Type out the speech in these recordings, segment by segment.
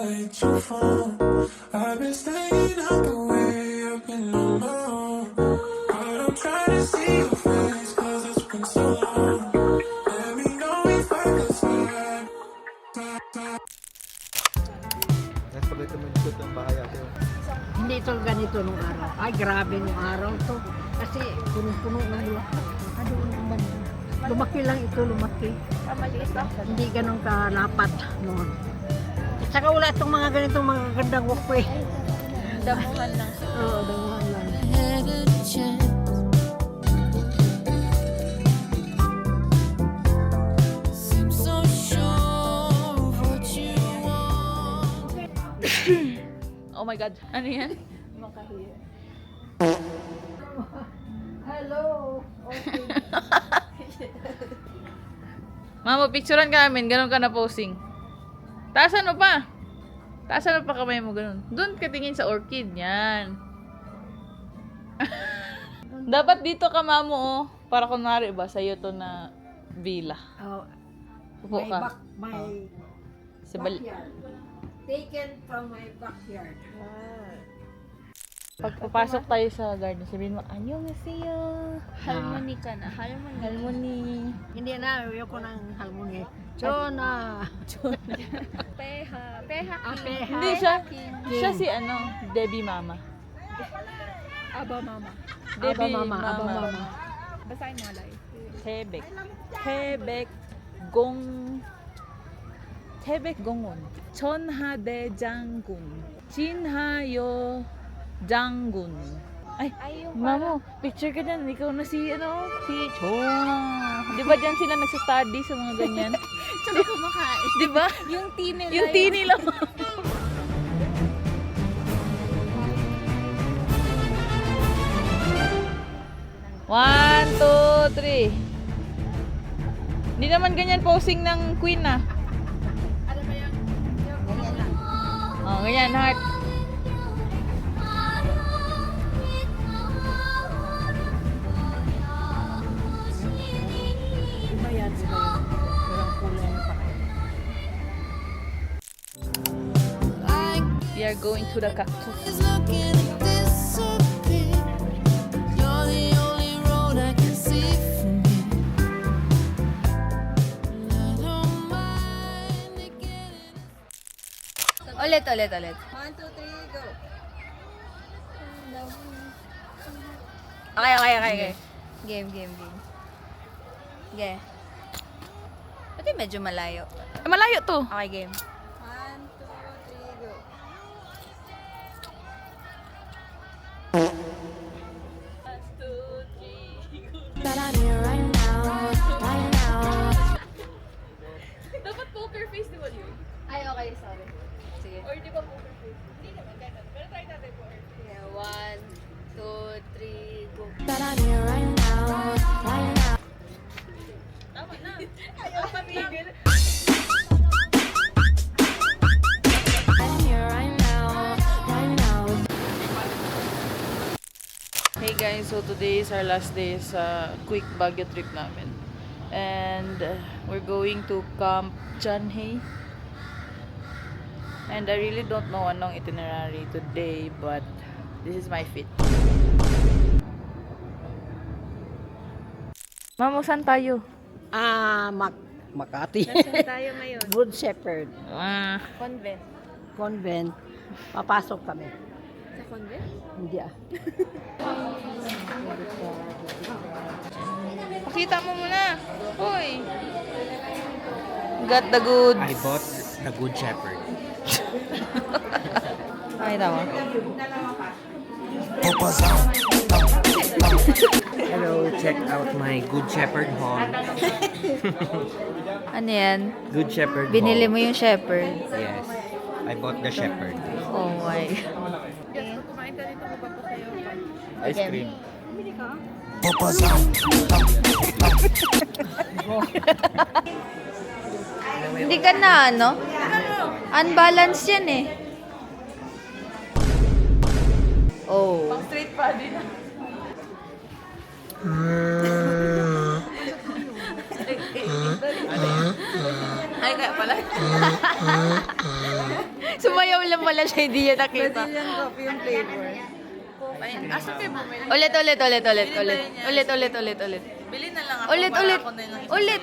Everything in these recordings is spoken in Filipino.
way too far. I've been staying out the way, I've been alone. But I'm trying to see your face, cause it's been so long. Let me know if I can slide. Nagpagay kami dito ng bahay ate. Hindi ito ganito nung araw. Ay, grabe nung araw to. Kasi punong-puno ng bulaklak. Doon ang banda. Lumaki lang ito, lumaki. Maliit lang. Hindi ganun kalapat noon. At saka wala itong mga ganitong mga gandang walkway. Damuhan lang. Oo, damuhan lang. Oh my God. Ano yan? Makahiya. Hello! Okay. Mama, picturean ka namin. Ganun ka na posing. Taasan mo pa. Taasan mo pa kamay mo ganun. Doon ka tingin sa orchid. Yan. Dapat dito ka, mamo, oh. Para kunwari ba, sa'yo to na villa. Oh, Upo ka. my Sa bal- backyard. Taken from my backyard. Pag papasok tayo sa garden, sabihin mo, annyeonghaseyo. Harmony ka na. Harmony. Harmony. Hindi na, ayoko ng halmoni. Chona! Peha. Peha Ah, King. peha. Hindi siya. Siya si ano, Debbie Mama. Aba mama. Aba mama, aba mama. Basahin mo alay. Tebek. Tebek Gong Tebek Gongon. Chonhade Janggun. Jinhayo Janggun. Ay, Ay, yung mamo, picture ka dyan. Ikaw na si, ano, si Chona. Di ba dyan sila nagsa-study sa mga ganyan? Tsaka kumakain. Di ba? Yung tea nila. Yung tea nila. One, two, three. Hindi naman ganyan posing ng queen ah. Ano ba yung... Ganyan lang. Oh, ganyan, heart. Iba yan, iba yan. Walang kulay na pakay. We are going to the cactus. Ulit. 1, 2, 3, go! Okay. Game. Okay. Pati medyo malayo. Malayo to. Okay, game. 1, 2, 3, go! Dapat poker face, di ba yun? Ay, okay. Sorry. Sige. Or di ba poker face? Hindi naman ganun. Pero try natin poker face. Okay, 1, 2, 3, go. Tama na. Ayaw patigil. Hey guys, so today is our last day sa quick Baguio trip namin. And we're going to Camp Janhay. And I really don't know anong itinerary today, but this is my fit. Mamo, saan tayo? Makati. Saan tayo ngayon? Good Shepherd Convent. Convent. Papasok kami. Sa convent? Hindi Pakita mo muna. Hoy. Got the goods. I bought the Good Shepherd. Pakita mo. Hello, check out my Good Shepherd haul. Ano yan? Good Shepherd Binili haul. mo yung shepherd. Yes. I bought the Shepherd. Oh my. Kumain ka dito ko pa sa'yo. Ice cream. Hindi ka na, ano? Unbalanced yan eh. Oh. Pang straight pa din. Ay, kaya pala. Sumayaw lang pala siya, hindi niya nakita. Brazilian coffee yung flavor. Ayun, asa kayo bumili? Ulit. Bili na lang ako. Ulit. para ako na lang isasayaw. Ulit.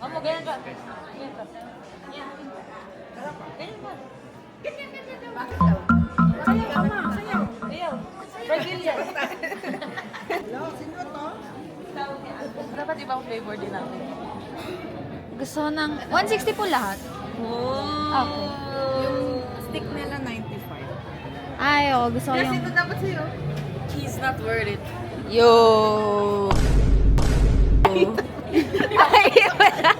Amo, ganyan ka. Brazilian. Dapat ibang flavor din natin. Gusto ko ng 160 po lahat. Okay. Stick nila 95. Ay, oo. Gusto ko Yes, yung... ito dapat sa'yo. He's not worth it. Yo! Ay, wala.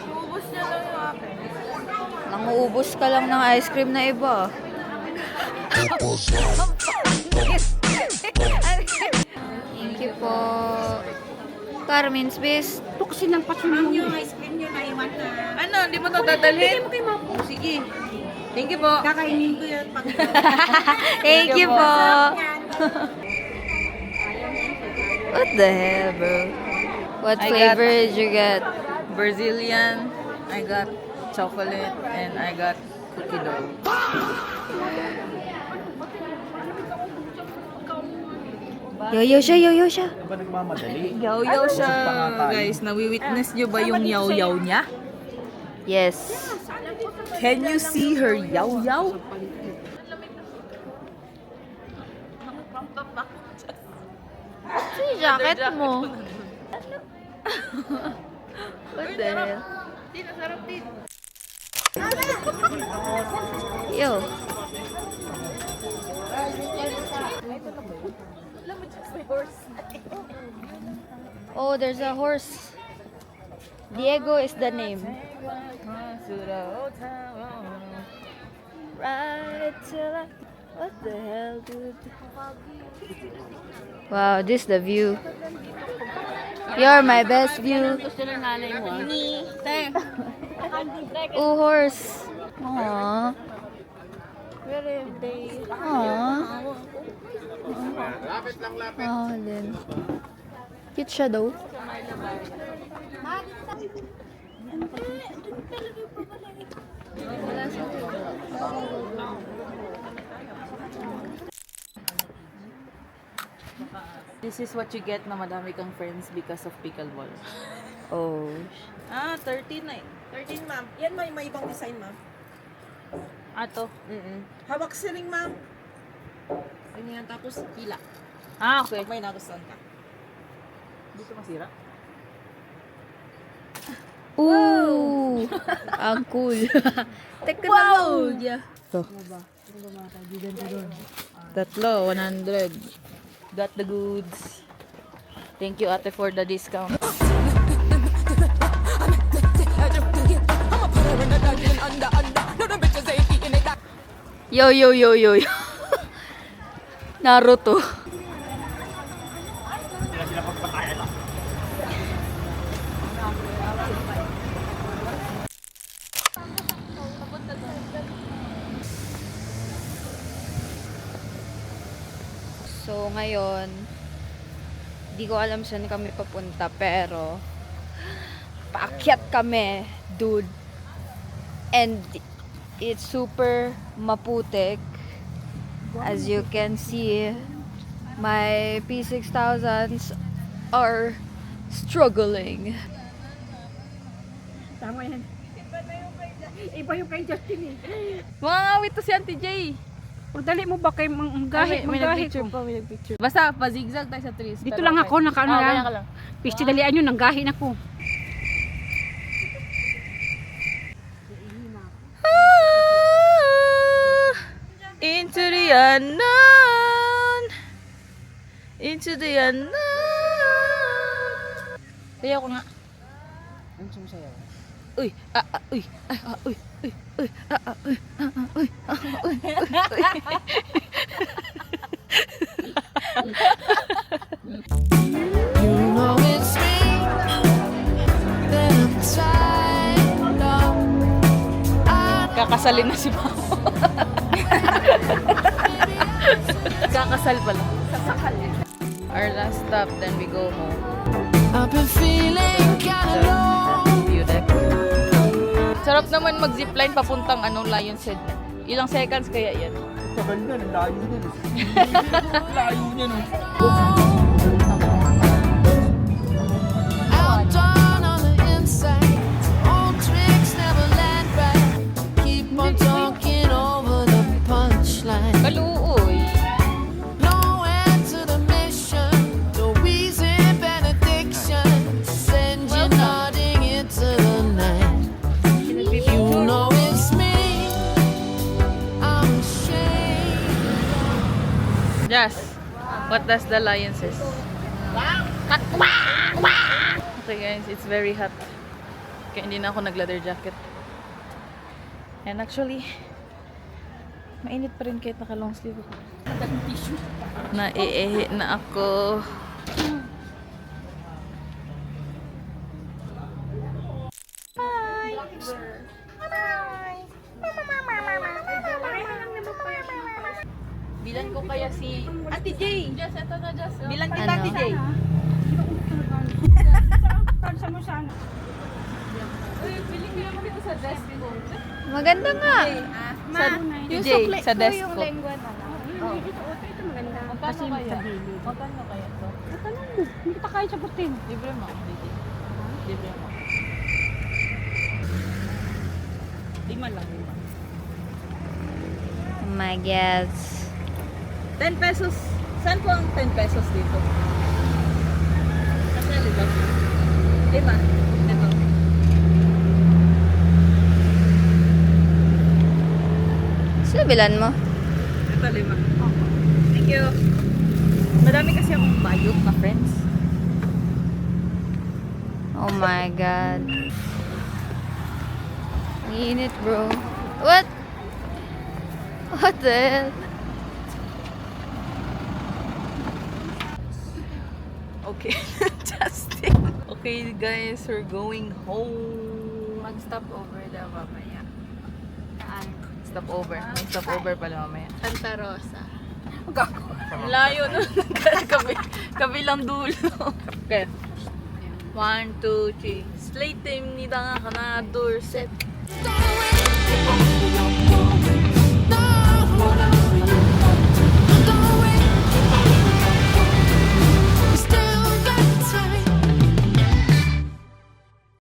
Ubus niya lang yung akin. Nanguubos ka lang ng ice cream na iba. Thank you po. Carmen's Best. Ito kasi ng pasunong yung Ano, hindi mo ito dadalhin? Sige. Thank you po. kakainin ko yun. Thank you po. What the hell, bro? What I flavor got- did you get? Brazilian, I got chocolate, and I got cookie dough. Yo-yo siya. Yaw-yaw siya, guys. Nawi-witness nyo ba yung yaw-yaw niya? Yes. Can you see her yaw-yaw? Ito yung jacket mo. What the hell? Yo. Oh, there's a horse. Diego is the name. Right till I... What the hell, dude? Wow, this is the view. You're my best view. Oh, horse. Aww. Aww. Oh, then. Cute siya daw. This is what you get na madami kang friends because of pickleball. Oh. 13 na eh. 13, ma'am. Yan, may ibang design, ma'am. Ato. Hawak siling, ma'am. Ganyan, tapos hila. Okay. Pag may nagustuhan ka. Dito masira. Ooh! Ang cool. Teka wow! Tatlo, 100. Got the goods. Thank you, ate, for the discount. Yo. Naruto. So, ngayon, di ko alam saan kami papunta, pero paakyat kami, dude. And it's super maputik. As you can see, my P6000s are struggling. Tama yan. Iba yung kay Justin eh. Mga ngawit to si Auntie J. Pagdali mo ba kay manggahit May ko? nag-picture pa, may nag-picture. Basta, pa-zigzag tayo sa trees. Dito pero lang okay. ako, nakaano Ah, lang. ganyan ka lang. Pisti dalian yun, nanggahi na ko. Into the unknown. Into the unknown. Sayaw ko nga. Ano sumasayaw? Uy, uy, uy, uy, uy, uy, uy. Kakasalin na si Pao. Kakasal pala. Our last stop, then we go home. I've been feeling kinda low. View deck. Sarap naman mag-zipline papuntang Lion's Head. Ilang seconds kaya yan? Tagal na, layo na. Layo niya, no? Outdone on the inside. Old tricks never land right. Keep on talking over the punchline. Kaluoy. No end to the mission. No easy benediction. Send you nodding into the night. You know it's me. I'm ashamed. Jazz, what does the lion says? Okay guys, it's very hot. Kaya hindi na ako nag-leather jacket. And actually, mainit pa rin kahit naka-long sleeve ako. Naiihi na ako. Bilan ko kaya si Ate J. Just, ito na, Just. Bilan kita, Ano? Ate J. Uy, biling ko yung kita sa desk ko. Maganda nga. Sa J, sa desk ko. lengua na lang. Magkano kaya? Magkano kaya ito? Hindi kita kaya sagutin. Libre mo, Didi. Libre mo. 5 lang. Oh my gosh. 10 pesos. Saan po ang 10 pesos dito? Kasi dito. 5. Ito. Sino bilan mo? Ito 5. Thank you. Madami kasi akong bayot na friends. Oh my god. Init, bro. What? What the hell? Okay. Justin. Okay guys, we're going home. Mag-stop over daw mamaya. Stop over. Stop over pala mamaya. Santa Rosa. Layo nun. Kabilang dulo. Okay. 1, 2, 3. Slate team ni Danga ka na, Dorset. Stay